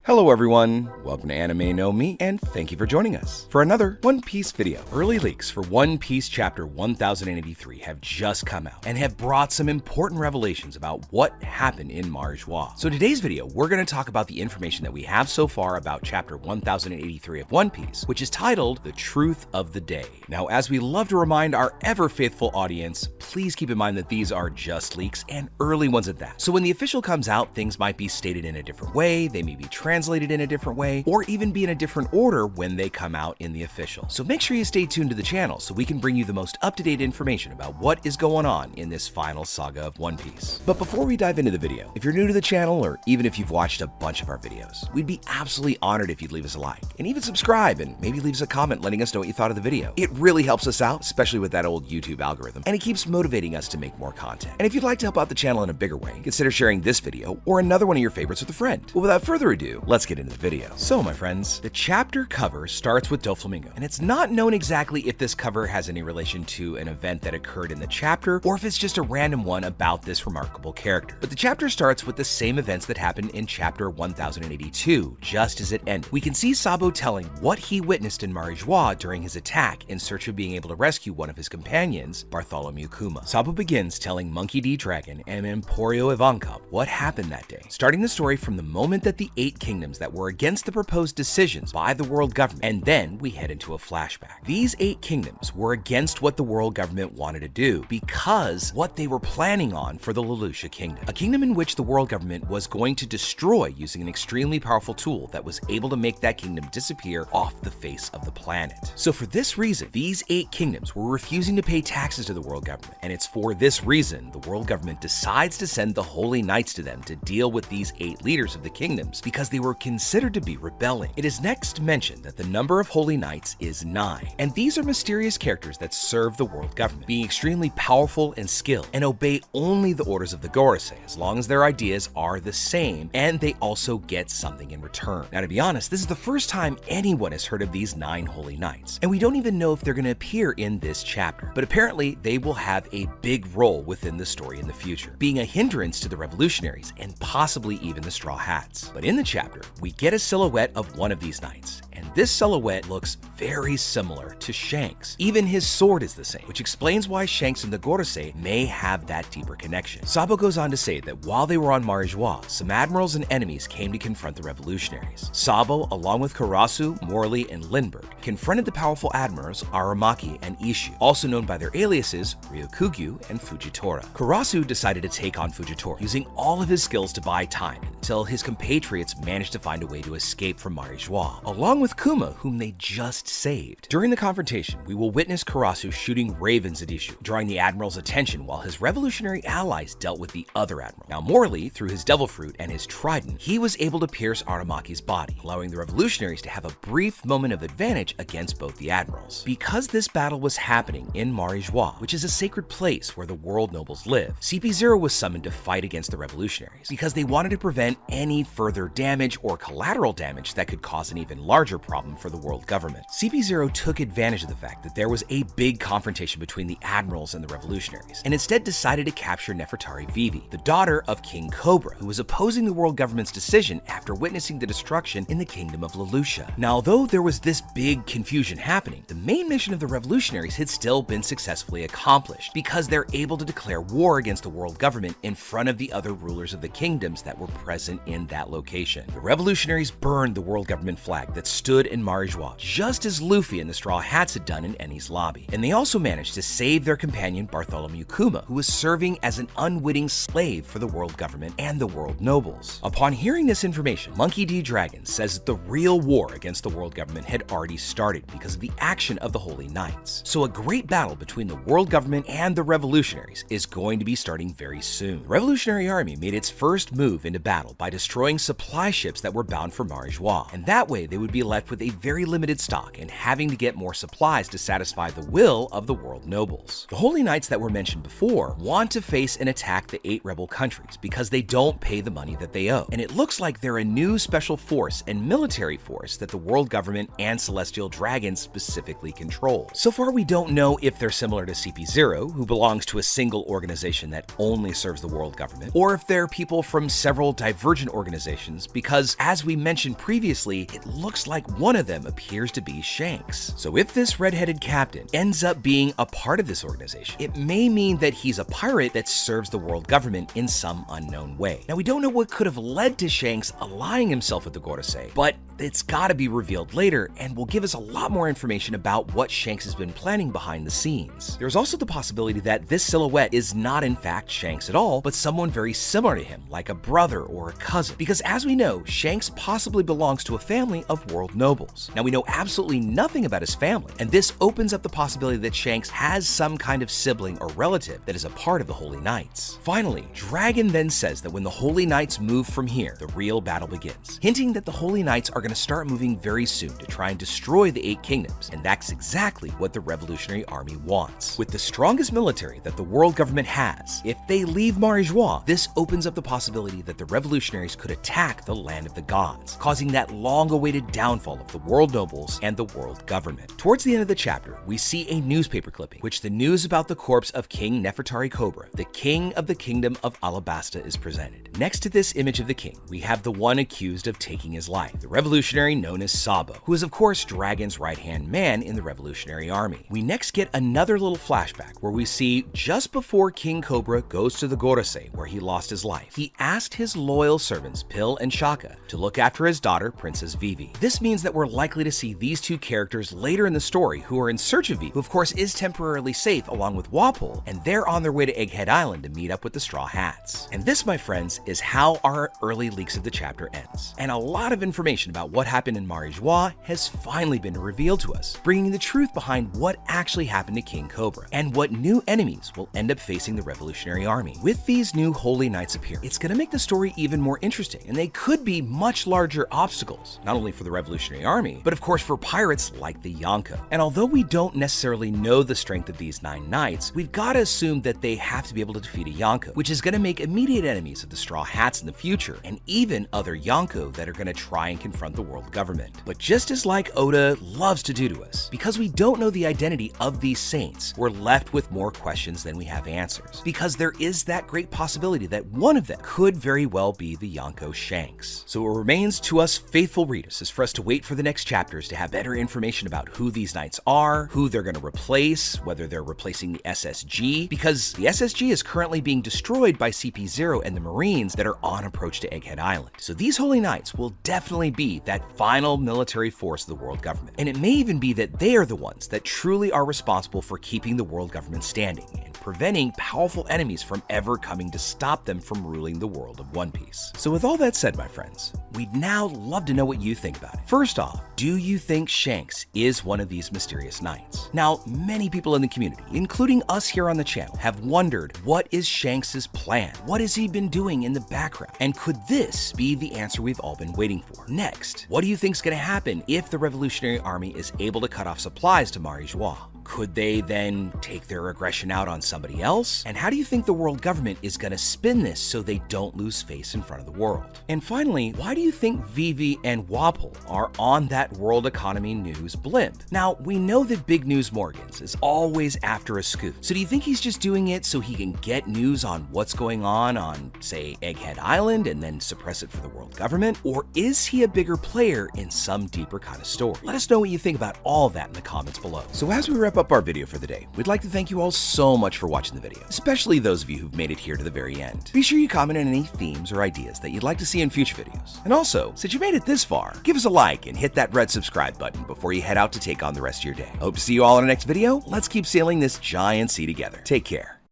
Hello everyone, welcome to Anime No Mi, and thank you for joining us for another One Piece video. Early leaks for One Piece Chapter 1083 have just come out and have brought some important revelations about what happened in Mari Joie. So today's video, we're going to talk about the information that we have so far about Chapter 1083 of One Piece, which is titled The Truth of the Day. Now, as we love to remind our ever-faithful audience, please keep in mind that these are just leaks and early ones at that. So when the official comes out, things might be stated in a different way, they may be translated in a different way, or even be in a different order when they come out in the official. So make sure you stay tuned to the channel so we can bring you the most up-to-date information about what is going on in this final saga of One Piece. But before we dive into the video, if you're new to the channel, or even if you've watched a bunch of our videos, we'd be absolutely honored if you'd leave us a like, and even subscribe, and maybe leave us a comment letting us know what you thought of the video. It really helps us out, especially with that old YouTube algorithm, and it keeps motivating us to make more content. And if you'd like to help out the channel in a bigger way, consider sharing this video or another one of your favorites with a friend. Well, without further ado, let's get into the video. So, my friends, the chapter cover starts with Doflamingo, and it's not known exactly if this cover has any relation to an event that occurred in the chapter, or if it's just a random one about this remarkable character. But the chapter starts with the same events that happened in chapter 1082, just as it ended. We can see Sabo telling what he witnessed in Mari Joie during his attack in search of being able to rescue one of his companions, Bartholomew Kuma. Sabo begins telling Monkey D. Dragon and Emporio Ivankov what happened that day, starting the story from the moment that the 8 kingdoms that were against the proposed decisions by the world government, and then we head into a flashback. These 8 kingdoms were against what the world government wanted to do because what they were planning on for the Lelouch Kingdom, a kingdom in which the world government was going to destroy using an extremely powerful tool that was able to make that kingdom disappear off the face of the planet. So for this reason, these 8 kingdoms were refusing to pay taxes to the world government, and it's for this reason the world government decides to send the Holy Knights to them to deal with these 8 leaders of the kingdoms because they were considered to be rebelling. It is next mentioned that the number of Holy Knights is 9, and these are mysterious characters that serve the world government, being extremely powerful and skilled, and obey only the orders of the Gorosei as long as their ideas are the same, and they also get something in return. Now, to be honest, this is the first time anyone has heard of these 9 Holy Knights, and we don't even know if they're going to appear in this chapter, but apparently they will have a big role within the story in the future, being a hindrance to the revolutionaries and possibly even the Straw Hats. But in the chapter, we get a silhouette of one of these knights, and this silhouette looks very similar to Shanks. Even his sword is the same, which explains why Shanks and the Gorosei may have that deeper connection. Sabo goes on to say that while they were on Mari Joie, some admirals and enemies came to confront the revolutionaries. Sabo, along with Karasu, Morley, and Lindbergh, confronted the powerful admirals Aramaki and Ishu, also known by their aliases Ryokugyu and Fujitora. Karasu decided to take on Fujitora, using all of his skills to buy time until his compatriots managed to find a way to escape from Mari Joie, along with Kuma, whom they just saved. During the confrontation, we will witness Karasu shooting ravens at Ishu, drawing the admiral's attention while his revolutionary allies dealt with the other admiral. Now, Morley, through his devil fruit and his trident, he was able to pierce Aramaki's body, allowing the revolutionaries to have a brief moment of advantage against both the admirals. Because this battle was happening in Mari Joie, which is a sacred place where the world nobles live, CP0 was summoned to fight against the revolutionaries because they wanted to prevent any further damage or collateral damage that could cause an even larger problem for the world government. CP0 took advantage of the fact that there was a big confrontation between the admirals and the revolutionaries, and instead decided to capture Nefertari Vivi, the daughter of King Cobra, who was opposing the world government's decision after witnessing the destruction in the kingdom of Lelouch. Now, although there was this big confusion happening, the main mission of the revolutionaries had still been successfully accomplished because they're able to declare war against the world government in front of the other rulers of the kingdoms that were present in that location. The revolutionaries burned the world government flag that stood in Mari Joie, just as Luffy and the Straw Hats had done in Enies Lobby. And they also managed to save their companion Bartholomew Kuma, who was serving as an unwitting slave for the world government and the world nobles. Upon hearing this information, Monkey D. Dragon says that the real war against the world government had already started because of the action of the Holy Knights. So a great battle between the world government and the revolutionaries is going to be starting very soon. The Revolutionary Army made its first move into battle by destroying supply ships that were bound for Mari Joie, and that way they would be left with with a very limited stock and having to get more supplies to satisfy the will of the world nobles. The Holy Knights that were mentioned before want to face and attack the 8 rebel countries because they don't pay the money that they owe. And it looks like they're a new special force and military force that the world government and Celestial Dragons specifically control. So far, we don't know if they're similar to CP0, who belongs to a single organization that only serves the world government, or if they're people from several divergent organizations, because as we mentioned previously, it looks like one of them appears to be Shanks. So if this red-headed captain ends up being a part of this organization, it may mean that he's a pirate that serves the world government in some unknown way. Now, we don't know what could have led to Shanks allying himself with the Gorosei, but it's gotta be revealed later and will give us a lot more information about what Shanks has been planning behind the scenes. There's also the possibility that this silhouette is not in fact Shanks at all, but someone very similar to him, like a brother or a cousin. Because as we know, Shanks possibly belongs to a family of world nobles. Now, we know absolutely nothing about his family, and this opens up the possibility that Shanks has some kind of sibling or relative that is a part of the Holy Knights. Finally, Dragon then says that when the Holy Knights move from here, the real battle begins, hinting that the Holy Knights are going to start moving very soon to try and destroy the 8 kingdoms, and that's exactly what the Revolutionary Army wants. With the strongest military that the world government has, if they leave Marijois, this opens up the possibility that the revolutionaries could attack the land of the gods, causing that long-awaited downfall of the world nobles and the world government. Towards the end of the chapter, we see a newspaper clipping, which the news about the corpse of King Nefertari Cobra, the king of the kingdom of Alabasta, is presented. Next to this image of the king, we have the one accused of taking his life, the revolutionary known as Sabo, who is of course Dragon's right-hand man in the Revolutionary Army. We next get another little flashback where we see just before King Cobra goes to the Gorosei where he lost his life, he asked his loyal servants Pil and Shaka to look after his daughter Princess Vivi. This means that we're likely to see these two characters later in the story who are in search of Vivi, who of course is temporarily safe along with Wapol, and they're on their way to Egghead Island to meet up with the Straw Hats. And this, my friends, is how our early leaks of the chapter ends. And a lot of information about what happened in Marijois has finally been revealed to us, bringing the truth behind what actually happened to King Cobra and what new enemies will end up facing the Revolutionary Army. With these new Holy Knights appear, it's going to make the story even more interesting, and they could be much larger obstacles, not only for the Revolutionary Army, but of course for pirates like the Yonko. And although we don't necessarily know the strength of these 9 knights, we've got to assume that they have to be able to defeat a Yonko, which is going to make immediate enemies of the Straw Hats in the future, and even other Yonko that are going to try and confront the world government. But just as like Oda loves to do to us, because we don't know the identity of these saints, we're left with more questions than we have answers, because there is that great possibility that one of them could very well be the Yonko Shanks. So it remains to us faithful readers is for us to wait for the next chapters to have better information about who these knights are, who they're going to replace, whether they're replacing the SSG, because the SSG is currently being destroyed by CP0 and the Marines that are on approach to Egghead Island. So these Holy Knights will definitely be that final military force of the world government. And it may even be that they are the ones that truly are responsible for keeping the world government standing and preventing powerful enemies from ever coming to stop them from ruling the world of One Piece. So with all that said, my friends, we'd now love to know what you think about it. First off, do you think Shanks is one of these mysterious knights? Now, many people in the community, including us here on the channel, have wondered, what is Shanks' plan? What has he been doing in the background? And could this be the answer we've all been waiting for? Next, what do you think is going to happen if the Revolutionary Army is able to cut off supplies to Marijois? Could they then take their aggression out on somebody else? And how do you think the world government is going to spin this so they don't lose face in front of the world? And finally, why do you think Vivi and Wapol are on that World Economy News blimp? Now, we know that Big News Morgans is always after a scoop. So do you think he's just doing it so he can get news on what's going on, say, Egghead Island and then suppress it for the world government? Or is he a bigger player in some deeper kind of story? Let us know what you think about all of that in the comments below. So as we wrap up our video for the day, we'd like to thank you all so much for watching the video, especially those of you who've made it here to the very end. Be sure you comment on any themes or ideas that you'd like to see in future videos. And also, since you made it this far, give us a like and hit that red subscribe button before you head out to take on the rest of your day. Hope to see you all in our next video. Let's keep sailing this giant sea together. Take care.